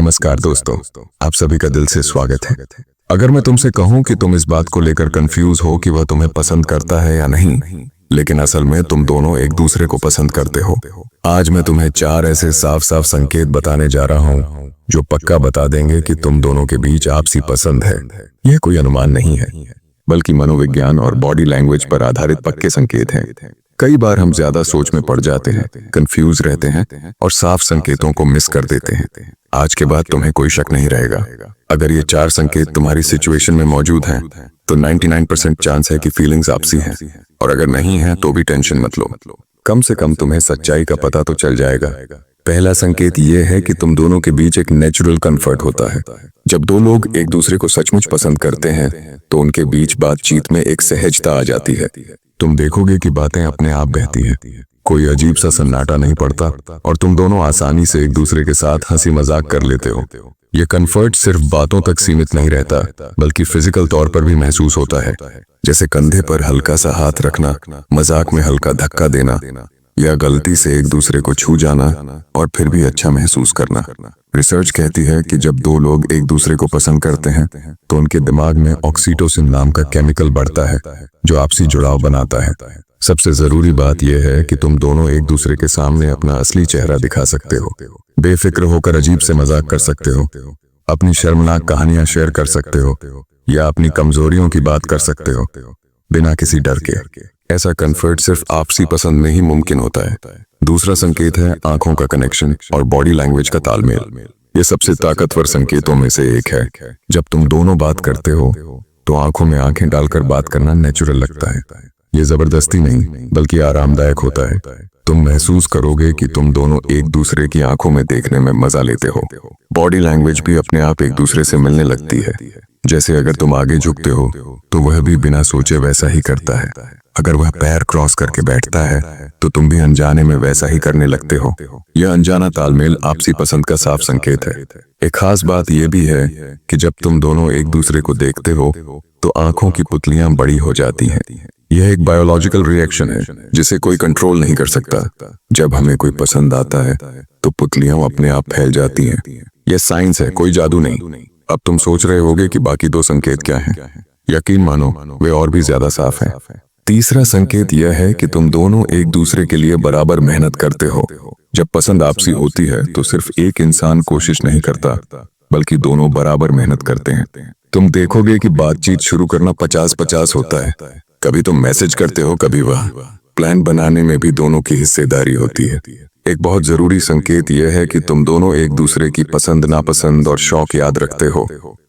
नमस्कार दोस्तों, आप सभी का दिल से स्वागत है। अगर मैं तुमसे कहूं कि तुम इस बात को लेकर कंफ्यूज हो कि वह तुम्हें पसंद करता है या नहीं, लेकिन असल में तुम दोनों एक दूसरे को पसंद करते हो। आज मैं तुम्हें 4 ऐसे साफ साफ संकेत बताने जा रहा हूं जो पक्का बता देंगे कि तुम दोनों के बीच आपसी पसंद है। यह कोई अनुमान नहीं है, बल्कि मनोविज्ञान और बॉडी लैंग्वेज पर आधारित पक्के संकेत हैं। कई बार हम ज्यादा सोच में पड़ जाते हैं, कंफ्यूज रहते हैं और साफ संकेतों को मिस कर देते हैं। आज के बाद तुम्हें कोई शक नहीं रहेगा। अगर ये 4 संकेत तुम्हारी सिचुएशन में मौजूद हैं, तो 99% चांस है कि फीलिंग्स आपसी हैं, और अगर नहीं है तो भी टेंशन मत लो। कम से कम तुम्हें सच्चाई का पता तो चल जाएगा। पहला संकेत ये है कि तुम दोनों के बीच एक नेचुरल कंफर्ट होता है। जब दो लोग एक दूसरे को सचमुच पसंद करते हैं तो उनके बीच बातचीत में एक सहजता आ जाती है। तुम देखोगे कि बातें अपने आप बहती हैं, कोई अजीब सा सन्नाटा नहीं पड़ता और तुम दोनों आसानी से एक दूसरे के साथ हंसी मजाक कर लेते हो। ये कंफर्ट सिर्फ बातों तक सीमित नहीं रहता, बल्कि फिजिकल तौर पर भी महसूस होता है, जैसे कंधे पर हल्का सा हाथ रखना, मजाक में हल्का धक्का देना, या गलती से एक दूसरे को छू जाना और फिर भी अच्छा महसूस करना। रिसर्च कहती है कि जब दो लोग एक दूसरे को पसंद करते हैं तो उनके दिमाग में ऑक्सीटोसिन नाम का केमिकल बढ़ता है, जो आपसी जुड़ाव बनाता है। सबसे जरूरी बात यह है कि तुम दोनों एक दूसरे के सामने अपना असली चेहरा दिखा सकते हो, बेफिक्र होकर अजीब से मजाक कर सकते हो, अपनी शर्मनाक कहानियां शेयर कर सकते हो, या अपनी कमजोरियों की बात कर सकते हो बिना किसी डर के। ऐसा कंफर्ट सिर्फ आपसी पसंद में ही मुमकिन होता है। दूसरा संकेत है आंखों का कनेक्शन और बॉडी लैंग्वेज का तालमेल। ये सबसे ताकतवर संकेतों में से एक है। जब तुम दोनों बात करते हो तो आंखों में आंखें डालकर बात करना नेचुरल लगता है। ये जबरदस्ती नहीं, बल्कि आरामदायक होता है। तुम महसूस करोगे कि तुम दोनों एक दूसरे की आंखों में देखने में मजा लेते हो। बॉडी लैंग्वेज भी अपने आप एक दूसरे से मिलने लगती है। जैसे अगर तुम आगे झुकते हो तो वह भी बिना सोचे वैसा ही करता है। अगर वह पैर क्रॉस करके बैठता है तो तुम भी अनजाने में वैसा ही करने लगते हो। यह अनजाना तालमेल आपसी पसंद का साफ संकेत है। एक खास बात यह भी है कि जब तुम दोनों एक दूसरे को देखते हो तो आंखों की पुतलियां बड़ी हो जाती हैं। यह एक बायोलॉजिकल रिएक्शन है जिसे कोई कंट्रोल नहीं कर सकता। जब हमें कोई पसंद आता है तो पुतलियां अपने आप फैल जाती हैं। यह साइंस है, कोई जादू नहीं। अब तुम सोच रहे होगे कि बाकी 2 संकेत क्या हैं? यकीन मानो, वे और भी ज्यादा साफ हैं। तीसरा संकेत यह है कि तुम दोनों एक दूसरे के लिए बराबर मेहनत करते हो। जब पसंद आपसी होती है तो सिर्फ एक इंसान कोशिश नहीं करता, बल्कि दोनों बराबर मेहनत करते हैं। तुम देखोगे कि बातचीत शुरू करना 50-50 होता है। कभी तुम मैसेज करते हो, कभी वह। प्लान बनाने में भी दोनों की हिस्सेदारी होती है। एक बहुत जरूरी संकेत यह है कि तुम दोनों एक दूसरे की पसंद नापसंद और शौक याद रखते हो।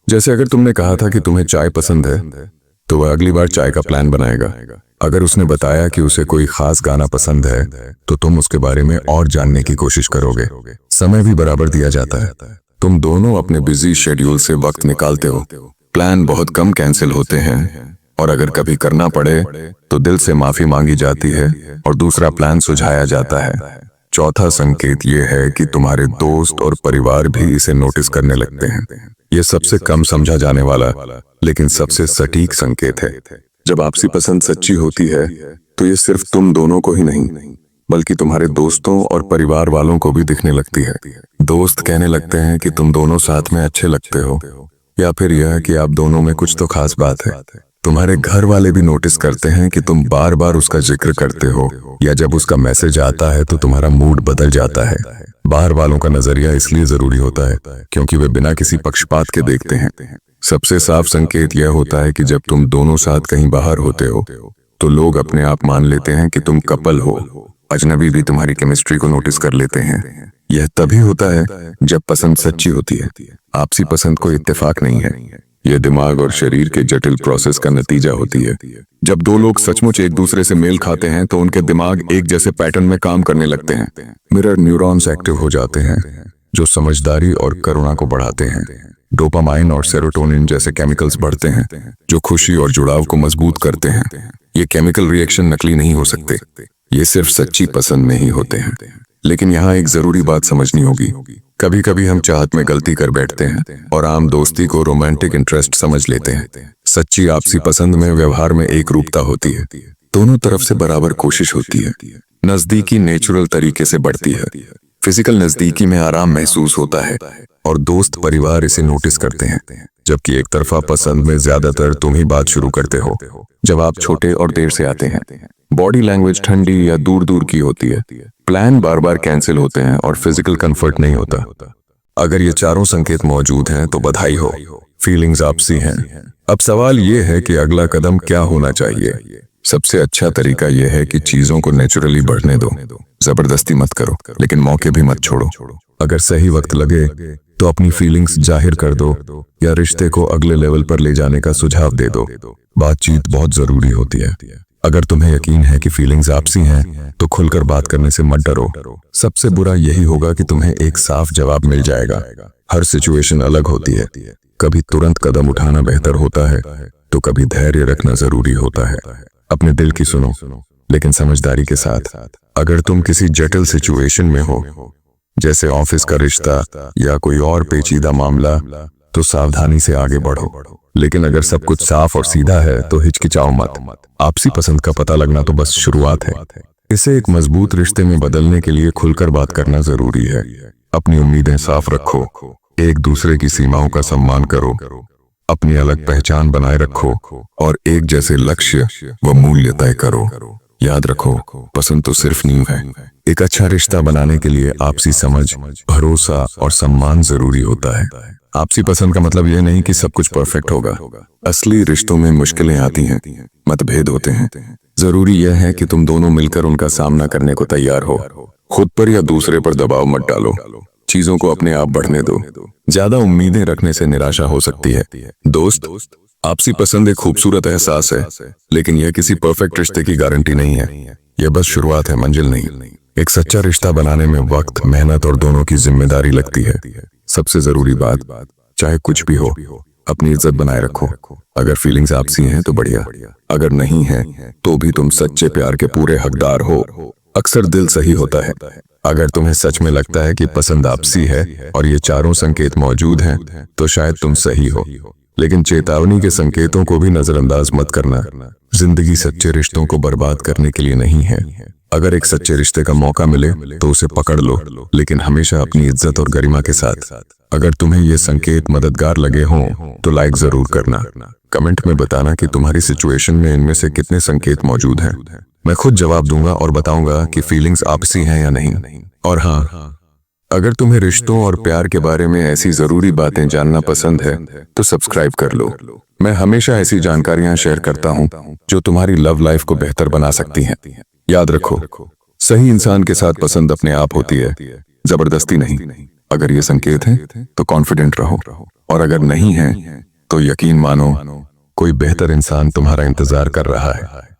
जैसे अगर तुमने कहा था कि तुम्हें चाय पसंद है, तो वह अगली बार चाय का प्लान बनाएगा। अगर उसने बताया कि उसे कोई खास गाना पसंद है, तो तुम उसके बारे में और जानने की कोशिश करोगे। समय भी बराबर दिया जाता है। तुम दोनों अपने बिजी शेड्यूल से वक्त निकालते हो। प्लान बहुत कम कैंसिल होते हैं, और अगर कभी करना पड़े तो दिल से माफी मांगी जाती है और दूसरा प्लान सुझाया जाता है। चौथा संकेत ये है कि तुम्हारे दोस्त और परिवार भी इसे नोटिस करने लगते हैं। ये सबसे कम समझा जाने वाला लेकिन सबसे सटीक संकेत है। जब आपसी पसंद सच्ची होती है तो ये सिर्फ तुम दोनों को ही नहीं, बल्कि तुम्हारे दोस्तों और परिवार वालों को भी दिखने लगती है। दोस्त कहने लगते हैं कि तुम दोनों साथ में अच्छे लगते हो, या फिर यह कि आप दोनों में कुछ तो खास बात है। तुम्हारे घर वाले भी नोटिस करते हैं कि तुम बार बार उसका जिक्र करते हो, या जब उसका मैसेज आता है तो तुम्हारा मूड बदल जाता है। बाहर वालों का नजरिया इसलिए जरूरी होता है क्योंकि वे बिना किसी पक्षपात के देखते हैं। सबसे साफ संकेत यह होता है कि जब तुम दोनों साथ कहीं बाहर होते हो तो लोग अपने आप मान लेते हैं कि तुम कपल हो। अजनबी भी तुम्हारी केमिस्ट्री को नोटिस कर लेते हैं। यह तभी होता है जब पसंद सच्ची होती है। आपसी पसंद कोई इत्तेफाक नहीं है, यह दिमाग और शरीर के जटिल प्रोसेस का नतीजा होती है। जब दो लोग सचमुच एक दूसरे से मेल खाते हैं तो उनके दिमाग एक जैसे पैटर्न में काम करने लगते हैं। मिरर न्यूरॉन्स एक्टिव हो जाते हैं, जो समझदारी और करुणा को बढ़ाते हैं। डोपामाइन और सेरोटोनिन जैसे केमिकल्स बढ़ते हैं, जो खुशी और जुड़ाव को मजबूत करते हैं। ये केमिकल रिएक्शन नकली नहीं हो सकते, ये सिर्फ सच्ची पसंद में ही होते हैं। लेकिन यहाँ एक जरूरी बात समझनी होगी। कभी कभी हम चाहत में गलती कर बैठते हैं और आम दोस्ती को रोमांटिक इंटरेस्ट समझ लेते हैं। सच्ची आपसी पसंद में व्यवहार में एक रूपता होती है, दोनों तरफ से बराबर कोशिश होती है, नजदीकी नेचुरल तरीके से बढ़ती है। फिजिकल नजदीकी में आराम महसूस होता है और दोस्त परिवार इसे नोटिस करते हैं, जबकि एक तरफा पसंद में ज्यादातर तुम ही बात शुरू करते हो जब आप छोटे और देर से आते हैं। बॉडी लैंग्वेज ठंडी या दूर दूर की होती है, प्लान बार बार कैंसिल होते हैं और फिजिकल कंफर्ट नहीं होता। अगर ये चारों संकेत मौजूद हैं तो बधाई हो, फीलिंग्स आपसी हैं। अब सवाल ये है कि अगला कदम क्या होना चाहिए। सबसे अच्छा तरीका यह है कि चीजों को नेचुरली बढ़ने दो, जबरदस्ती मत करो, लेकिन मौके भी मत छोड़ो। अगर सही वक्त लगे तो अपनी फीलिंग्स जाहिर कर दो या रिश्ते को अगले लेवल पर ले जाने का सुझाव दे दो। बातचीत बहुत जरूरी होती है। अगर तुम्हें यकीन है कि फीलिंग्स आपसी हैं तो खुलकर बात करने से मत डरो। सबसे बुरा यही होगा कि तुम्हें एक साफ जवाब मिल जाएगा। हर सिचुएशन अलग होती है, कभी तुरंत कदम उठाना बेहतर होता है तो कभी धैर्य रखना जरूरी होता है। अपने दिल की सुनो, लेकिन समझदारी के साथ। अगर तुम किसी जटिल सिचुएशन में हो, जैसे ऑफिस का रिश्ता या कोई और पेचीदा मामला, तो सावधानी से आगे बढ़ो। लेकिन अगर सब कुछ साफ और सीधा है तो हिचकिचाओ मत। आपसी पसंद का पता लगना तो बस शुरुआत है। इसे एक मजबूत रिश्ते में बदलने के लिए खुलकर बात करना जरूरी है। अपनी उम्मीदें साफ रखो, एक दूसरे की सीमाओं का सम्मान करो, अपनी अलग पहचान बनाए रखो और एक जैसे लक्ष्य व मूल्य तय करो। याद रखो, पसंद तो सिर्फ नींव है। एक अच्छा रिश्ता बनाने के लिए आपसी समझ, भरोसा और सम्मान जरूरी होता है। आपसी पसंद का मतलब यह नहीं कि सब कुछ परफेक्ट होगा। असली रिश्तों में मुश्किलें आती हैं, मतभेद होते हैं। जरूरी यह है कि तुम दोनों मिलकर उनका सामना करने को तैयार हो। खुद पर या दूसरे पर दबाव मत डालो, चीजों को अपने आप बढ़ने दो। ज्यादा उम्मीदें रखने से निराशा हो सकती है। दोस्त, आपसी पसंद एक खूबसूरत एहसास है, लेकिन यह किसी परफेक्ट रिश्ते की गारंटी नहीं है। यह बस शुरुआत है, मंजिल नहीं। एक सच्चा रिश्ता बनाने में वक्त, मेहनत और दोनों की जिम्मेदारी लगती है। सबसे जरूरी बात, चाहे कुछ भी हो, अपनी इज्जत बनाए रखो। अगर फीलिंग्स आपसी हैं तो बढ़िया, अगर नहीं है तो भी तुम सच्चे प्यार के पूरे हकदार हो। अक्सर दिल सही होता है। अगर तुम्हें सच में लगता है कि पसंद आपसी है और ये चारों संकेत मौजूद हैं, तो शायद तुम सही हो। लेकिन चेतावनी के संकेतों को भी नजरअंदाज मत करना। जिंदगी सच्चे रिश्तों को बर्बाद करने के लिए नहीं है। अगर एक सच्चे रिश्ते का मौका मिले तो उसे पकड़ लो, लेकिन हमेशा अपनी इज्जत और गरिमा के साथ। अगर तुम्हें ये संकेत मददगार लगे हों तो लाइक जरूर करना। कमेंट में बताना कि तुम्हारी सिचुएशन में इनमें से कितने संकेत मौजूद हैं। मैं खुद जवाब दूंगा और बताऊंगा कि फीलिंग्स आपसी हैं या नहीं। और हाँ, अगर तुम्हें रिश्तों और प्यार के बारे में ऐसी जरूरी बातें जानना पसंद है तो सब्सक्राइब कर लो। मैं हमेशा ऐसी जानकारियां शेयर करता हूं जो तुम्हारी लव लाइफ को बेहतर बना सकती हैं। याद रखो, सही इंसान के साथ पसंद अपने आप होती है, जबरदस्ती नहीं। अगर ये संकेत है तो कॉन्फिडेंट रहो, और अगर नहीं है तो यकीन मानो, कोई बेहतर इंसान तुम्हारा इंतजार कर रहा है।